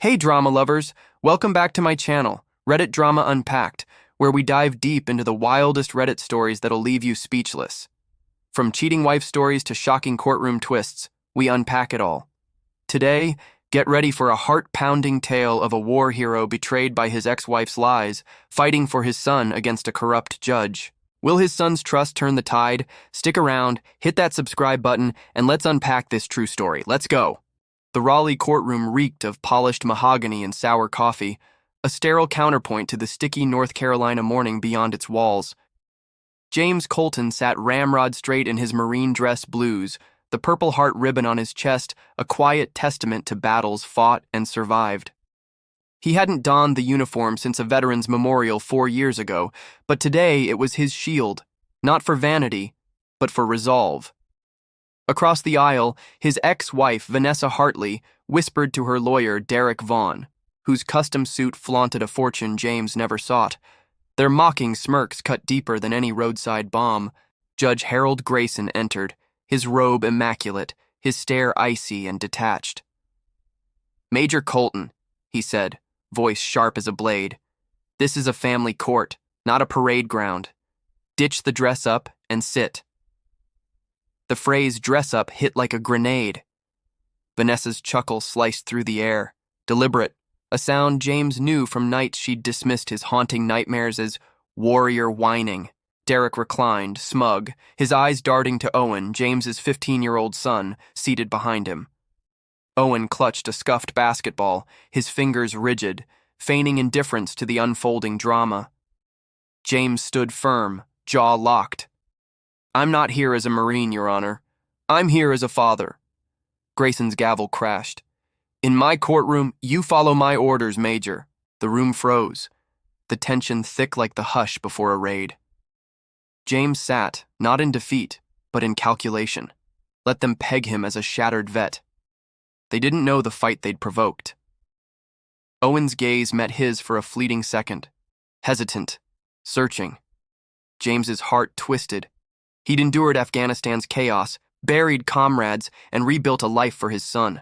Hey drama lovers, welcome back to my channel, Reddit Drama Unpacked, where we dive deep into the wildest Reddit stories that'll leave you speechless. From cheating wife stories to shocking courtroom twists, we unpack it all. Today, get ready for a heart-pounding tale of a war hero betrayed by his ex-wife's lies, fighting for his son against a corrupt judge. Will his son's trust turn the tide? Stick around, hit that subscribe button, and let's unpack this true story. Let's go. The Raleigh courtroom reeked of polished mahogany and sour coffee, a sterile counterpoint to the sticky North Carolina morning beyond its walls. James Colton sat ramrod straight in his marine dress blues, the Purple Heart ribbon on his chest a quiet testament to battles fought and survived. He hadn't donned the uniform since a veteran's memorial 4 years ago, but today it was his shield, not for vanity, but for resolve. Across the aisle, his ex-wife, Vanessa Hartley, whispered to her lawyer, Derek Vaughn, whose custom suit flaunted a fortune James never sought. Their mocking smirks cut deeper than any roadside bomb. Judge Harold Grayson entered, his robe immaculate, his stare icy and detached. "Major Colton," he said, voice sharp as a blade, "this is a family court, not a parade ground. Ditch the dress up and sit." The phrase dress up hit like a grenade. Vanessa's chuckle sliced through the air, deliberate, a sound James knew from nights she'd dismissed his haunting nightmares as warrior whining. Derek reclined, smug, his eyes darting to Owen, James's 15-year-old son, seated behind him. Owen clutched a scuffed basketball, his fingers rigid, feigning indifference to the unfolding drama. James stood firm, jaw locked. "I'm not here as a Marine, Your Honor. I'm here as a father." Grayson's gavel crashed. "In my courtroom, you follow my orders, Major." The room froze, the tension thick like the hush before a raid. James sat, not in defeat, but in calculation. Let them peg him as a shattered vet. They didn't know the fight they'd provoked. Owen's gaze met his for a fleeting second, hesitant, searching. James's heart twisted. He'd endured Afghanistan's chaos, buried comrades, and rebuilt a life for his son.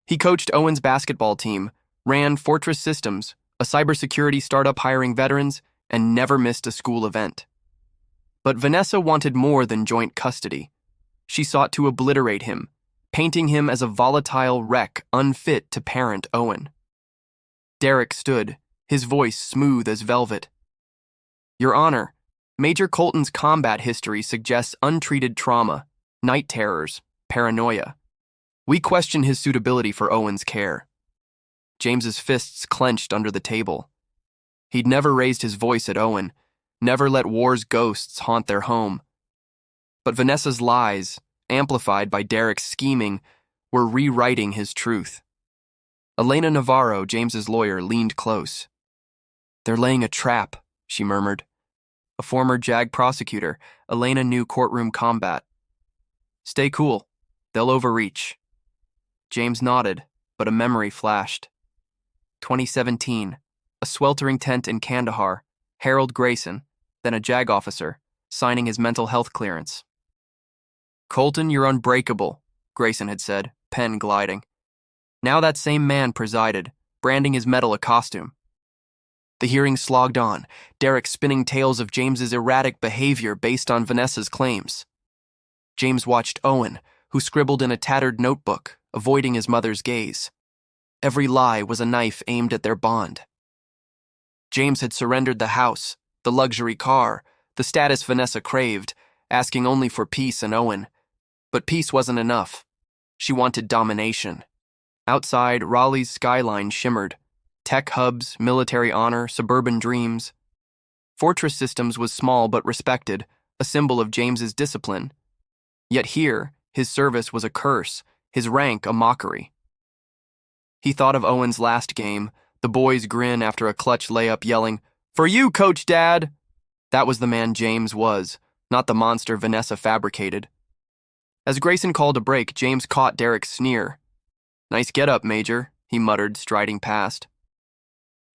He coached Owen's basketball team, ran Fortress Systems, a cybersecurity startup hiring veterans, and never missed a school event. But Vanessa wanted more than joint custody. She sought to obliterate him, painting him as a volatile wreck unfit to parent Owen. Derek stood, his voice smooth as velvet. "Your Honor, Major Colton's combat history suggests untreated trauma, night terrors, paranoia. We question his suitability for Owen's care." James's fists clenched under the table. He'd never raised his voice at Owen, never let war's ghosts haunt their home. But Vanessa's lies, amplified by Derek's scheming, were rewriting his truth. Elena Navarro, James's lawyer, leaned close. "They're laying a trap," she murmured. A former JAG prosecutor, Elena knew courtroom combat. "Stay cool. They'll overreach." James nodded, but a memory flashed. 2017, a sweltering tent in Kandahar, Harold Grayson, then a JAG officer, signing his mental health clearance. "Colton, you're unbreakable," Grayson had said, pen gliding. Now that same man presided, branding his medal a costume. The hearing slogged on, Derek spinning tales of James's erratic behavior based on Vanessa's claims. James watched Owen, who scribbled in a tattered notebook, avoiding his mother's gaze. Every lie was a knife aimed at their bond. James had surrendered the house, the luxury car, the status Vanessa craved, asking only for peace and Owen. But peace wasn't enough. She wanted domination. Outside, Raleigh's skyline shimmered. Tech hubs, military honor, suburban dreams. Fortress Systems was small but respected, a symbol of James's discipline. Yet here, his service was a curse, his rank a mockery. He thought of Owen's last game, the boy's grin after a clutch layup yelling, "For you, Coach Dad!" That was the man James was, not the monster Vanessa fabricated. As Grayson called a break, James caught Derek's sneer. "Nice get-up, Major," he muttered, striding past.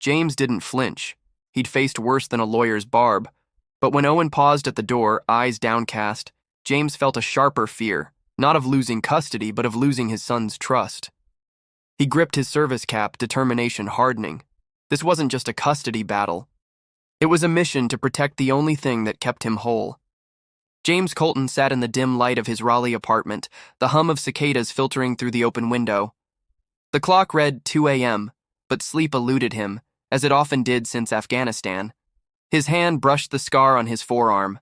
James didn't flinch. He'd faced worse than a lawyer's barb. But when Owen paused at the door, eyes downcast, James felt a sharper fear, not of losing custody, but of losing his son's trust. He gripped his service cap, determination hardening. This wasn't just a custody battle. It was a mission to protect the only thing that kept him whole. James Colton sat in the dim light of his Raleigh apartment, the hum of cicadas filtering through the open window. The clock read 2 a.m., but sleep eluded him, as it often did since Afghanistan. His hand brushed the scar on his forearm,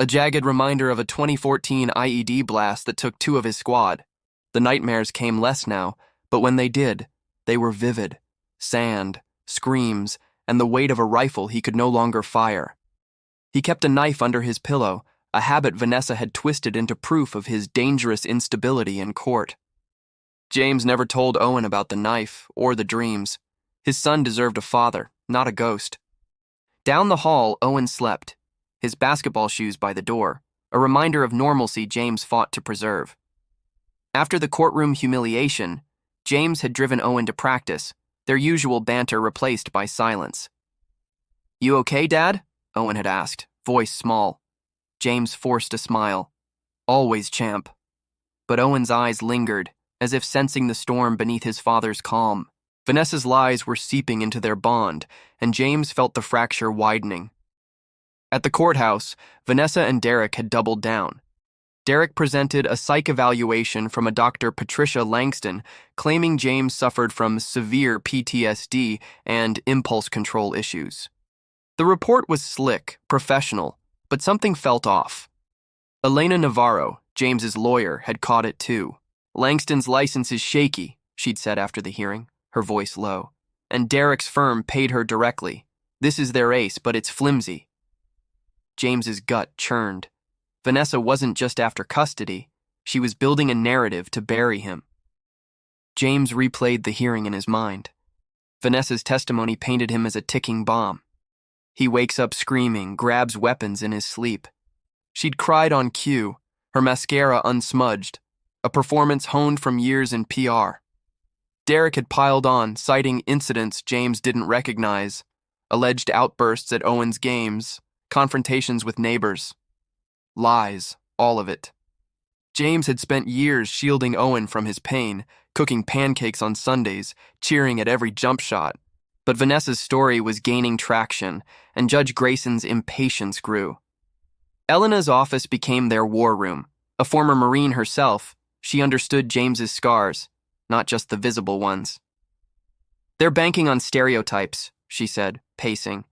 a jagged reminder of a 2014 IED blast that took 2 of his squad. The nightmares came less now, but when they did, they were vivid. Sand, screams, and the weight of a rifle he could no longer fire. He kept a knife under his pillow, a habit Vanessa had twisted into proof of his dangerous instability in court. James never told Owen about the knife or the dreams. His son deserved a father, not a ghost. Down the hall, Owen slept, his basketball shoes by the door, a reminder of normalcy James fought to preserve. After the courtroom humiliation, James had driven Owen to practice, their usual banter replaced by silence. "You okay, Dad?" Owen had asked, voice small. James forced a smile. "Always, champ." But Owen's eyes lingered, as if sensing the storm beneath his father's calm. Vanessa's lies were seeping into their bond, and James felt the fracture widening. At the courthouse, Vanessa and Derek had doubled down. Derek presented a psych evaluation from a Dr. Patricia Langston, claiming James suffered from severe PTSD and impulse control issues. The report was slick, professional, but something felt off. Elena Navarro, James's lawyer, had caught it too. "Langston's license is shaky," she'd said after the hearing, her voice low. "And Derek's firm paid her directly. This is their ace, but it's flimsy." James's gut churned. Vanessa wasn't just after custody. She was building a narrative to bury him. James replayed the hearing in his mind. Vanessa's testimony painted him as a ticking bomb. He wakes up screaming, grabs weapons in his sleep. She'd cried on cue, her mascara unsmudged, a performance honed from years in PR. Derek had piled on, citing incidents James didn't recognize, alleged outbursts at Owen's games, confrontations with neighbors. Lies, all of it. James had spent years shielding Owen from his pain, cooking pancakes on Sundays, cheering at every jump shot. But Vanessa's story was gaining traction, and Judge Grayson's impatience grew. Elena's office became their war room. A former Marine herself, she understood James's scars, not just the visible ones. "They're banking on stereotypes," she said, pacing.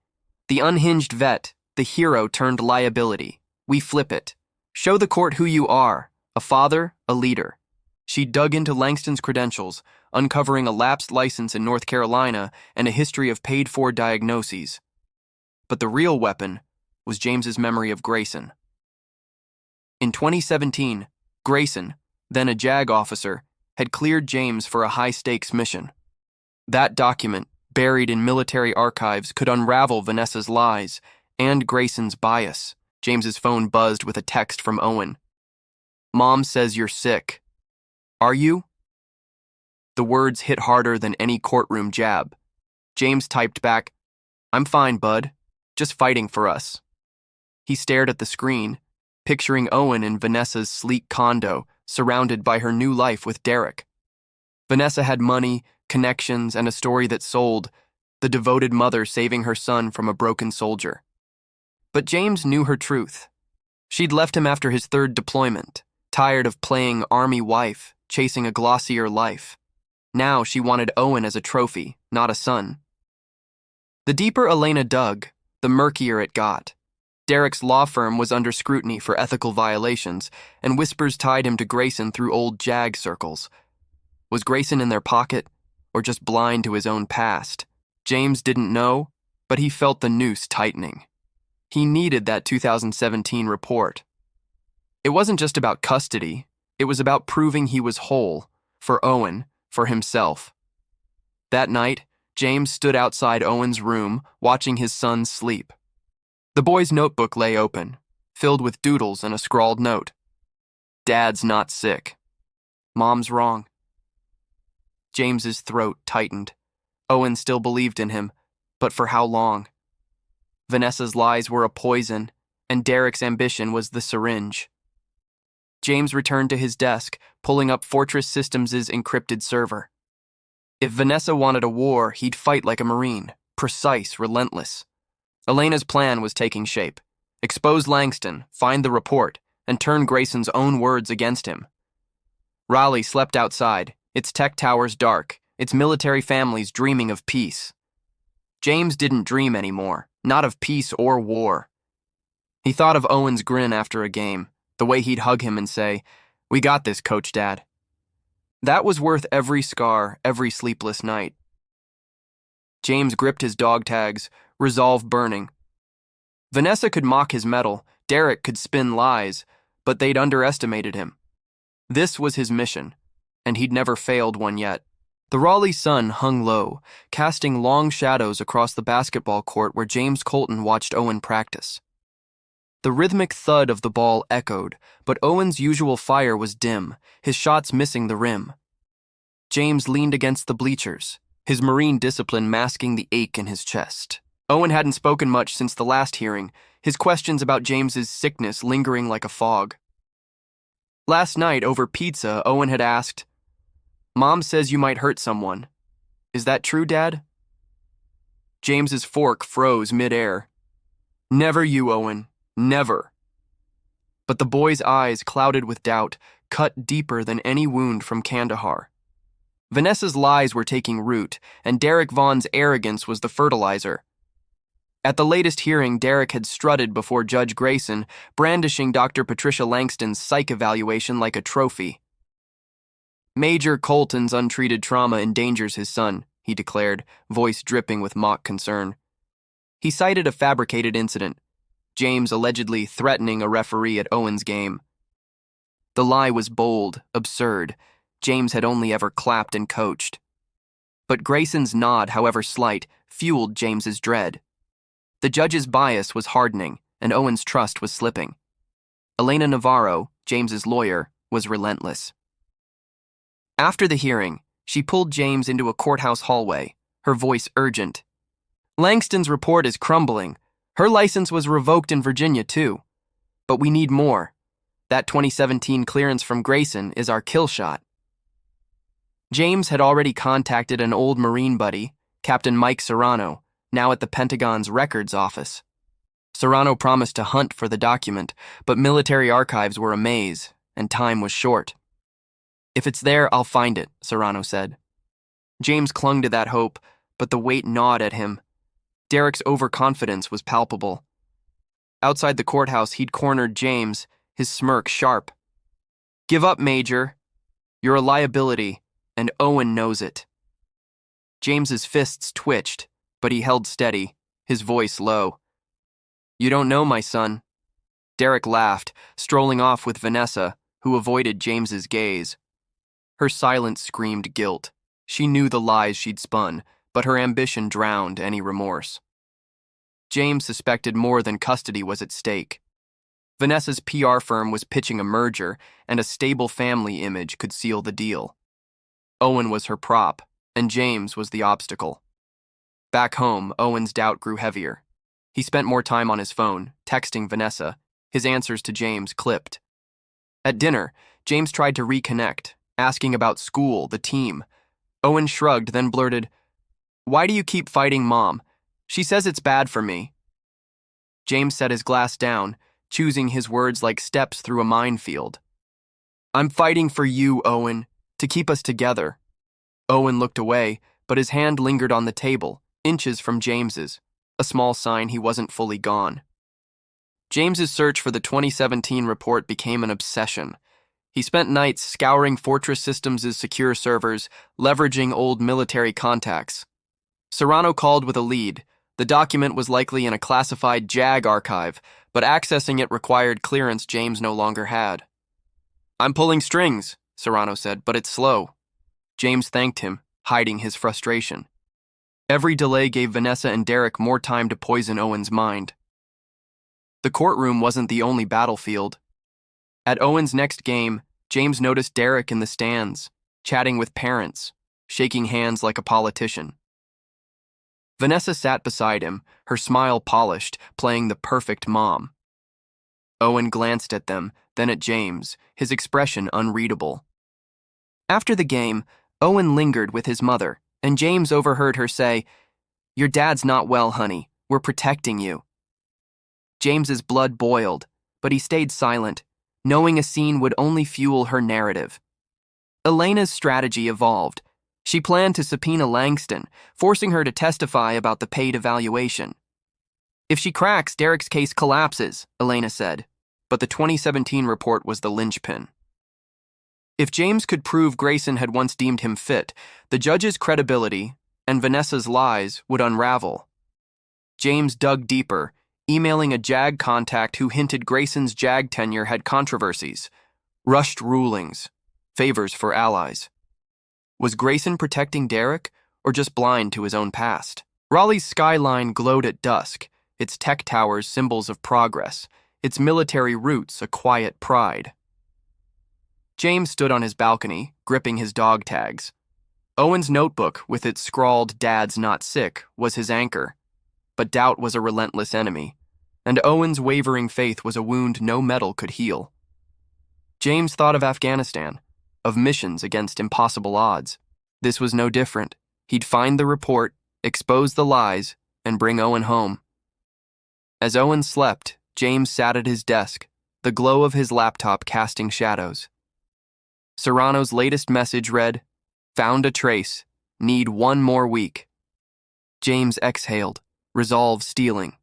"The unhinged vet, the hero turned liability. We flip it. Show the court who you are, a father, a leader." She dug into Langston's credentials, uncovering a lapsed license in North Carolina and a history of paid-for diagnoses. But the real weapon was James's memory of Grayson. In 2017, Grayson, then a JAG officer, had cleared James for a high-stakes mission. That document, buried in military archives, could unravel Vanessa's lies and Grayson's bias. James's phone buzzed with a text from Owen. "Mom says you're sick. Are you?" The words hit harder than any courtroom jab. James typed back, "I'm fine, bud. Just fighting for us." He stared at the screen, picturing Owen in Vanessa's sleek condo, surrounded by her new life with Derek. Vanessa had money, connections, and a story that sold, the devoted mother saving her son from a broken soldier. But James knew her truth. She'd left him after his 3rd deployment, tired of playing army wife, chasing a glossier life. Now she wanted Owen as a trophy, not a son. The deeper Elena dug, the murkier it got. Derek's law firm was under scrutiny for ethical violations, and whispers tied him to Grayson through old JAG circles. Was Grayson in their pocket, or just blind to his own past? James didn't know, but he felt the noose tightening. He needed that 2017 report. It wasn't just about custody, it was about proving he was whole, for Owen, for himself. That night, James stood outside Owen's room, watching his son sleep. The boy's notebook lay open, filled with doodles and a scrawled note. "Dad's not sick. Mom's wrong." James's throat tightened. Owen still believed in him, but for how long? Vanessa's lies were a poison, and Derek's ambition was the syringe. James returned to his desk, pulling up Fortress Systems' encrypted server. If Vanessa wanted a war, he'd fight like a Marine, precise, relentless. Elena's plan was taking shape. Expose Langston, find the report, and turn Grayson's own words against him. Raleigh slept outside, its tech towers dark, its military families dreaming of peace. James didn't dream anymore, not of peace or war. He thought of Owen's grin after a game, the way he'd hug him and say, "We got this, Coach Dad." That was worth every scar, every sleepless night. James gripped his dog tags, resolve burning. Vanessa could mock his mettle, Derek could spin lies, but they'd underestimated him. This was his mission, and he'd never failed one yet. The Raleigh sun hung low, casting long shadows across the basketball court where James Colton watched Owen practice. The rhythmic thud of the ball echoed, but Owen's usual fire was dim, his shots missing the rim. James leaned against the bleachers, his Marine discipline masking the ache in his chest. Owen hadn't spoken much since the last hearing, his questions about James's sickness lingering like a fog. Last night, over pizza, Owen had asked, "Mom says you might hurt someone. Is that true, Dad?" James's fork froze midair. "Never you, Owen. Never." But the boy's eyes, clouded with doubt, cut deeper than any wound from Kandahar. Vanessa's lies were taking root, and Derek Vaughn's arrogance was the fertilizer. At the latest hearing, Derek had strutted before Judge Grayson, brandishing Dr. Patricia Langston's psych evaluation like a trophy. "Major Colton's untreated trauma endangers his son," he declared, voice dripping with mock concern. He cited a fabricated incident, James allegedly threatening a referee at Owen's game. The lie was bold, absurd. James had only ever clapped and coached. But Grayson's nod, however slight, fueled James's dread. The judge's bias was hardening, and Owen's trust was slipping. Elena Navarro, James's lawyer, was relentless. After the hearing, she pulled James into a courthouse hallway, her voice urgent. "Langston's report is crumbling. Her license was revoked in Virginia, too. But we need more. That 2017 clearance from Grayson is our kill shot." James had already contacted an old Marine buddy, Captain Mike Serrano, now at the Pentagon's records office. Serrano promised to hunt for the document, but military archives were a maze, and time was short. "If it's there, I'll find it," Serrano said. James clung to that hope, but the weight gnawed at him. Derek's overconfidence was palpable. Outside the courthouse, he'd cornered James, his smirk sharp. "Give up, Major. You're a liability, and Owen knows it." James's fists twitched, but he held steady, his voice low. "You don't know, my son." Derek laughed, strolling off with Vanessa, who avoided James's gaze. Her silence screamed guilt. She knew the lies she'd spun, but her ambition drowned any remorse. James suspected more than custody was at stake. Vanessa's PR firm was pitching a merger, and a stable family image could seal the deal. Owen was her prop, and James was the obstacle. Back home, Owen's doubt grew heavier. He spent more time on his phone, texting Vanessa, his answers to James clipped. At dinner, James tried to reconnect, asking about school, the team. Owen shrugged, then blurted, "Why do you keep fighting Mom? She says it's bad for me." James set his glass down, choosing his words like steps through a minefield. "I'm fighting for you, Owen, to keep us together." Owen looked away, but his hand lingered on the table, inches from James's, a small sign he wasn't fully gone. James's search for the 2017 report became an obsession. He spent nights scouring Fortress Systems' secure servers, leveraging old military contacts. Serrano called with a lead. The document was likely in a classified JAG archive, but accessing it required clearance James no longer had. "I'm pulling strings," Serrano said, "but it's slow." James thanked him, hiding his frustration. Every delay gave Vanessa and Derek more time to poison Owen's mind. The courtroom wasn't the only battlefield. At Owen's next game, James noticed Derek in the stands, chatting with parents, shaking hands like a politician. Vanessa sat beside him, her smile polished, playing the perfect mom. Owen glanced at them, then at James, his expression unreadable. After the game, Owen lingered with his mother, and James overheard her say, "Your dad's not well, honey. We're protecting you." James's blood boiled, but he stayed silent, knowing a scene would only fuel her narrative. Elena's strategy evolved. She planned to subpoena Langston, forcing her to testify about the paid evaluation. "If she cracks, Derek's case collapses," Elena said, but the 2017 report was the linchpin. If James could prove Grayson had once deemed him fit, the judge's credibility and Vanessa's lies would unravel. James dug deeper, emailing a JAG contact who hinted Grayson's JAG tenure had controversies, rushed rulings, favors for allies. Was Grayson protecting Derek, or just blind to his own past? Raleigh's skyline glowed at dusk, its tech towers symbols of progress, its military roots a quiet pride. James stood on his balcony, gripping his dog tags. Owen's notebook, with its scrawled "Dad's not sick," was his anchor. But doubt was a relentless enemy, and Owen's wavering faith was a wound no metal could heal. James thought of Afghanistan, of missions against impossible odds. This was no different. He'd find the report, expose the lies, and bring Owen home. As Owen slept, James sat at his desk, the glow of his laptop casting shadows. Serrano's latest message read, "Found a trace. Need 1 more week." James exhaled, resolve stealing.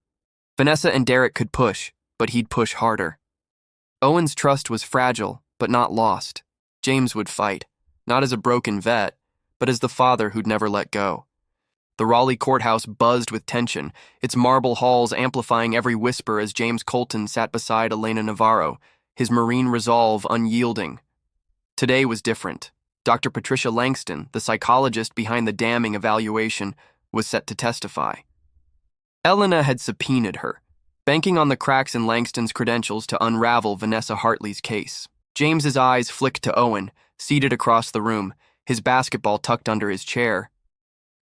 Vanessa and Derek could push, but he'd push harder. Owen's trust was fragile, but not lost. James would fight, not as a broken vet, but as the father who'd never let go. The Raleigh courthouse buzzed with tension, its marble halls amplifying every whisper as James Colton sat beside Elena Navarro, his marine resolve unyielding. Today was different. Dr. Patricia Langston, the psychologist behind the damning evaluation, was set to testify. Elena had subpoenaed her, banking on the cracks in Langston's credentials to unravel Vanessa Hartley's case. James's eyes flicked to Owen, seated across the room, his basketball tucked under his chair.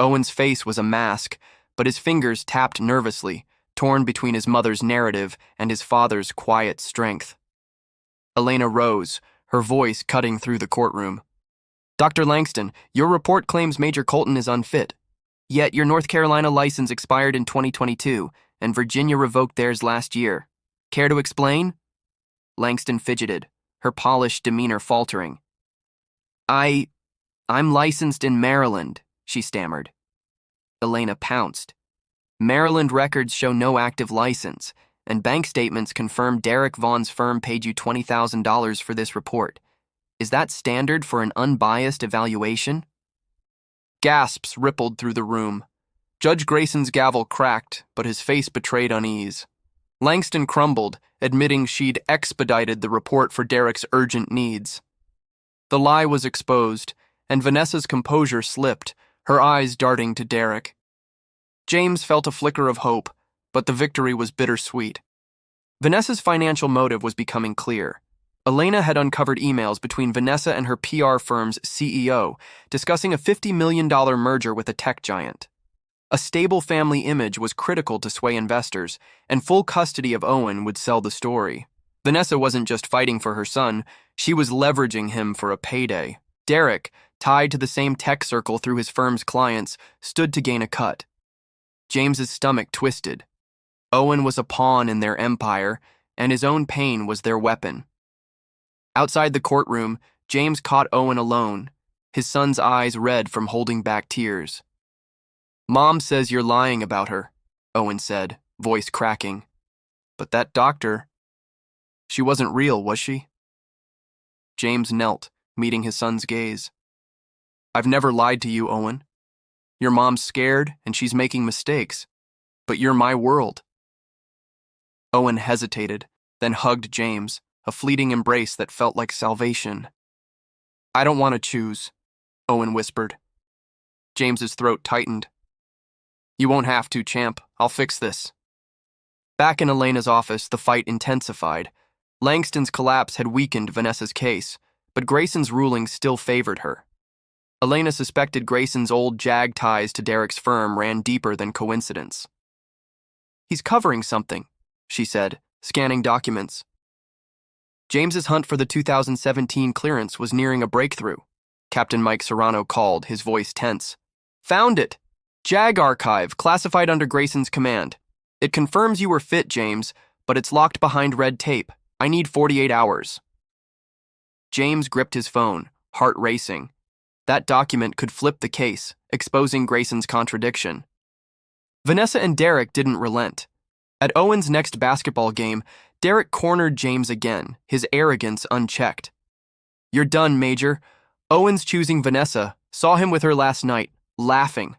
Owen's face was a mask, but his fingers tapped nervously, torn between his mother's narrative and his father's quiet strength. Elena rose, her voice cutting through the courtroom. "Dr. Langston, your report claims Major Colton is unfit. Yet your North Carolina license expired in 2022, and Virginia revoked theirs last year. Care to explain?" Langston fidgeted, her polished demeanor faltering. I'm licensed in Maryland," she stammered. Elena pounced. "Maryland records show no active license, and bank statements confirm Derek Vaughn's firm paid you $20,000 for this report. Is that standard for an unbiased evaluation?" Gasps rippled through the room. Judge Grayson's gavel cracked, but his face betrayed unease. Langston crumbled, admitting she'd expedited the report for Derek's urgent needs. The lie was exposed, and Vanessa's composure slipped, her eyes darting to Derek. James felt a flicker of hope, but the victory was bittersweet. Vanessa's financial motive was becoming clear. Elena had uncovered emails between Vanessa and her PR firm's CEO discussing a $50 million merger with a tech giant. A stable family image was critical to sway investors, and full custody of Owen would sell the story. Vanessa wasn't just fighting for her son, she was leveraging him for a payday. Derek, tied to the same tech circle through his firm's clients, stood to gain a cut. James's stomach twisted. Owen was a pawn in their empire, and his own pain was their weapon. Outside the courtroom, James caught Owen alone, his son's eyes red from holding back tears. "Mom says you're lying about her," Owen said, voice cracking. "But that doctor, she wasn't real, was she?" James knelt, meeting his son's gaze. "I've never lied to you, Owen. Your mom's scared and she's making mistakes, but you're my world." Owen hesitated, then hugged James, a fleeting embrace that felt like salvation. "I don't want to choose," Owen whispered. James's throat tightened. "You won't have to, champ. I'll fix this." Back in Elena's office, the fight intensified. Langston's collapse had weakened Vanessa's case, but Grayson's ruling still favored her. Elena suspected Grayson's old JAG ties to Derek's firm ran deeper than coincidence. "He's covering something," she said, scanning documents. James's hunt for the 2017 clearance was nearing a breakthrough. Captain Mike Serrano called, his voice tense. Found it. JAG archive, classified under Grayson's command. It confirms you were fit, James, but it's locked behind red tape. I need 48 hours. James gripped his phone, heart racing. That document could flip the case, exposing Grayson's contradiction. Vanessa and Derek didn't relent. At Owen's next basketball game, Derek cornered James again, his arrogance unchecked. You're done, Major. Owen's choosing Vanessa. Saw him with her last night, laughing.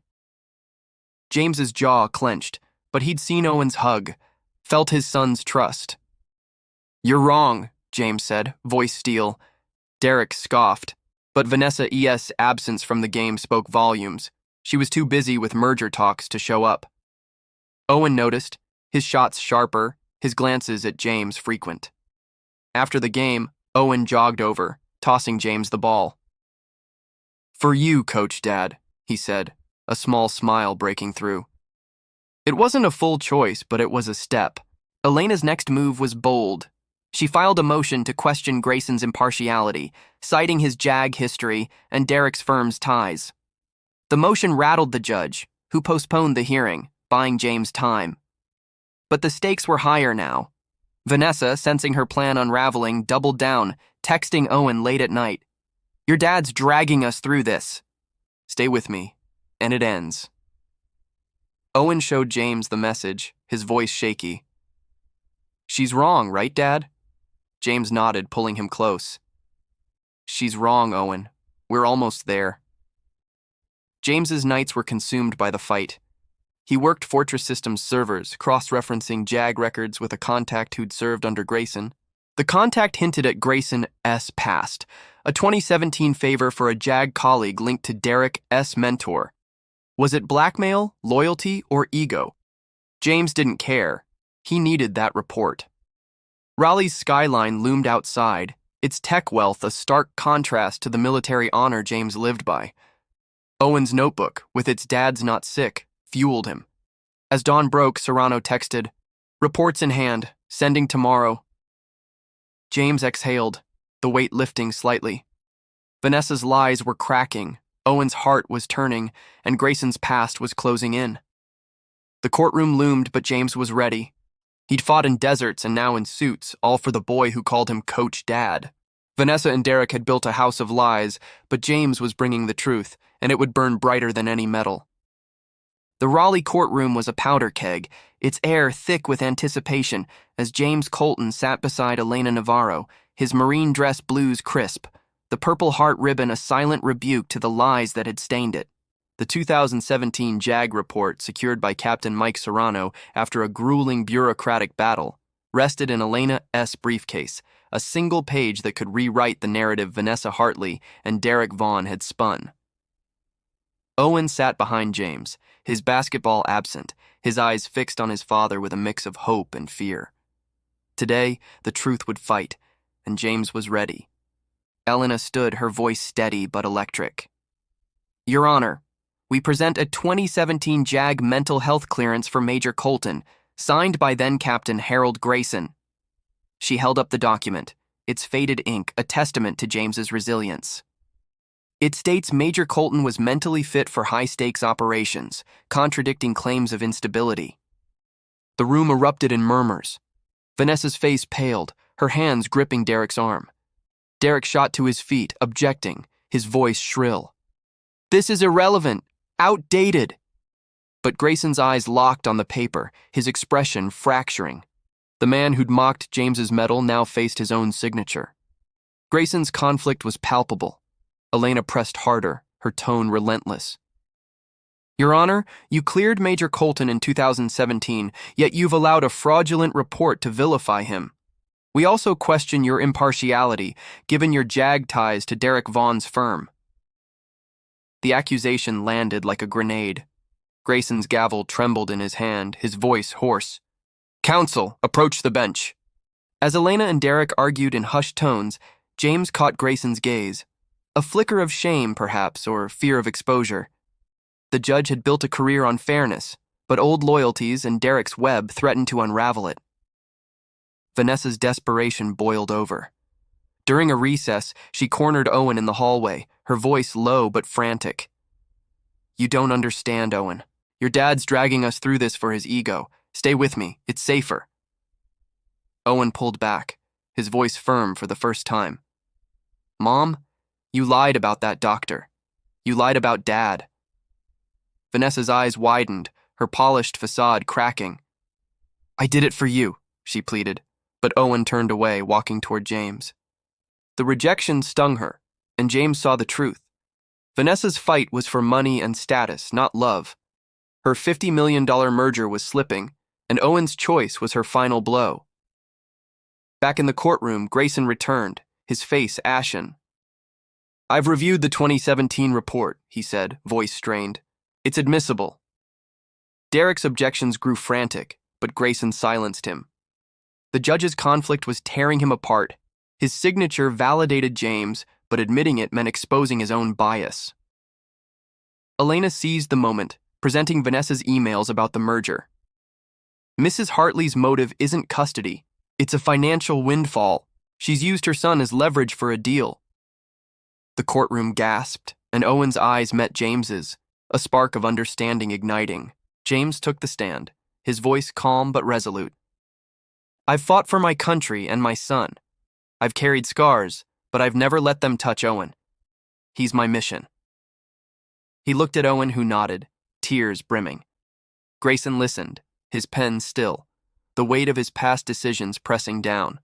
James's jaw clenched, but he'd seen Owen's hug, felt his son's trust. You're wrong, James said, voice steel. Derek scoffed, but Vanessa's absence from the game spoke volumes. She was too busy with merger talks to show up. Owen noticed, his shots sharper, his glances at James frequent. After the game, Owen jogged over, tossing James the ball. For you, Coach Dad, he said, a small smile breaking through. It wasn't a full choice, but it was a step. Elena's next move was bold. She filed a motion to question Grayson's impartiality, citing his JAG history and Derek's firm's ties. The motion rattled the judge, who postponed the hearing, buying James time. But the stakes were higher now. Vanessa, sensing her plan unraveling, doubled down, texting Owen late at night. Your dad's dragging us through this. Stay with me, and it ends. Owen showed James the message, his voice shaky. She's wrong, right, Dad? James nodded, pulling him close. She's wrong, Owen. We're almost there. James's nights were consumed by the fight. He worked Fortress Systems servers, cross-referencing JAG records with a contact who'd served under Grayson. The contact hinted at Grayson's past, a 2017 favor for a JAG colleague linked to Derek's mentor. Was it blackmail, loyalty, or ego? James didn't care. He needed that report. Raleigh's skyline loomed outside, its tech wealth a stark contrast to the military honor James lived by. Owen's notebook, with its "Dad's not sick," fueled him. As dawn broke, Serrano texted, "Reports in hand, sending tomorrow." James exhaled, the weight lifting slightly. Vanessa's lies were cracking, Owen's heart was turning, and Grayson's past was closing in. The courtroom loomed, but James was ready. He'd fought in deserts and now in suits, all for the boy who called him Coach Dad. Vanessa and Derek had built a house of lies, but James was bringing the truth, and it would burn brighter than any metal. The Raleigh courtroom was a powder keg, its air thick with anticipation, as James Colton sat beside Elena Navarro, his marine dress blues crisp, the Purple Heart ribbon a silent rebuke to the lies that had stained it. The 2017 JAG report, secured by Captain Mike Serrano after a grueling bureaucratic battle, rested in Elena's briefcase, a single page that could rewrite the narrative Vanessa Hartley and Derek Vaughn had spun. Owen sat behind James, his basketball absent, his eyes fixed on his father with a mix of hope and fear. Today, the truth would fight, and James was ready. Elena stood, her voice steady but electric. Your Honor, we present a 2017 JAG mental health clearance for Major Colton, signed by then-Captain Harold Grayson. She held up the document, its faded ink a testament to James's resilience. It states Major Colton was mentally fit for high-stakes operations, contradicting claims of instability. The room erupted in murmurs. Vanessa's face paled, her hands gripping Derek's arm. Derek shot to his feet, objecting, his voice shrill. This is irrelevant, outdated. But Grayson's eyes locked on the paper, his expression fracturing. The man who'd mocked James's medal now faced his own signature. Grayson's conflict was palpable. Elena pressed harder, her tone relentless. Your Honor, you cleared Major Colton in 2017, yet you've allowed a fraudulent report to vilify him. We also question your impartiality, given your JAG ties to Derek Vaughn's firm. The accusation landed like a grenade. Grayson's gavel trembled in his hand, his voice hoarse. Counsel, approach the bench. As Elena and Derek argued in hushed tones, James caught Grayson's gaze. A flicker of shame, perhaps, or fear of exposure. The judge had built a career on fairness, but old loyalties and Derek's web threatened to unravel it. Vanessa's desperation boiled over. During a recess, she cornered Owen in the hallway, her voice low but frantic. You don't understand, Owen. Your dad's dragging us through this for his ego. Stay with me. It's safer. Owen pulled back, his voice firm for the first time. Mom, you lied about that doctor. You lied about Dad. Vanessa's eyes widened, her polished facade cracking. I did it for you, she pleaded, but Owen turned away, walking toward James. The rejection stung her, and James saw the truth. Vanessa's fight was for money and status, not love. Her $50 million merger was slipping, and Owen's choice was her final blow. Back in the courtroom, Grayson returned, his face ashen. I've reviewed the 2017 report, he said, voice strained. It's admissible. Derek's objections grew frantic, but Grayson silenced him. The judge's conflict was tearing him apart. His signature validated James, but admitting it meant exposing his own bias. Elena seized the moment, presenting Vanessa's emails about the merger. Mrs. Hartley's motive isn't custody. It's a financial windfall. She's used her son as leverage for a deal. The courtroom gasped, and Owen's eyes met James's, a spark of understanding igniting. James took the stand, his voice calm but resolute. I've fought for my country and my son. I've carried scars, but I've never let them touch Owen. He's my mission. He looked at Owen, who nodded, tears brimming. Grayson listened, his pen still, the weight of his past decisions pressing down.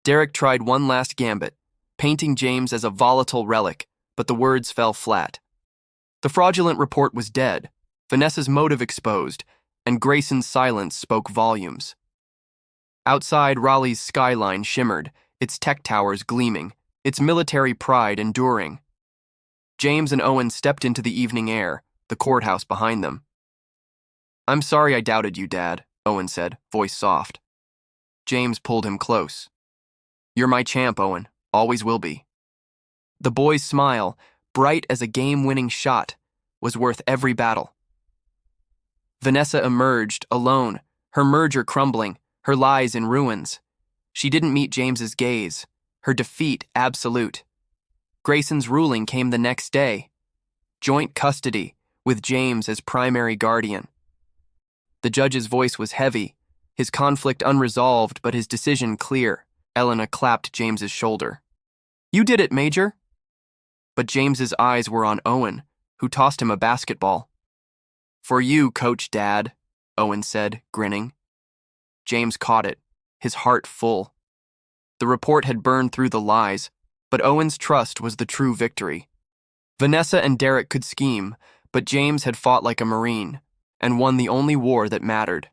Derek tried one last gambit, painting James as a volatile relic, but the words fell flat. The fraudulent report was dead, Vanessa's motive exposed, and Grayson's silence spoke volumes. Outside, Raleigh's skyline shimmered, its tech towers gleaming, its military pride enduring. James and Owen stepped into the evening air, the courthouse behind them. I'm sorry I doubted you, Dad, Owen said, voice soft. James pulled him close. You're my champ, Owen, always will be. The boy's smile, bright as a game-winning shot, was worth every battle. Vanessa emerged, alone, her merger crumbling, her lies in ruins. She didn't meet James's gaze, her defeat absolute. Grayson's ruling came the next day. Joint custody, with James as primary guardian. The judge's voice was heavy, his conflict unresolved but his decision clear. Elena clapped James's shoulder. You did it, Major. But James's eyes were on Owen, who tossed him a basketball. For you, Coach Dad, Owen said, grinning. James caught it, his heart full. The report had burned through the lies, but Owen's trust was the true victory. Vanessa and Derek could scheme, but James had fought like a Marine and won the only war that mattered.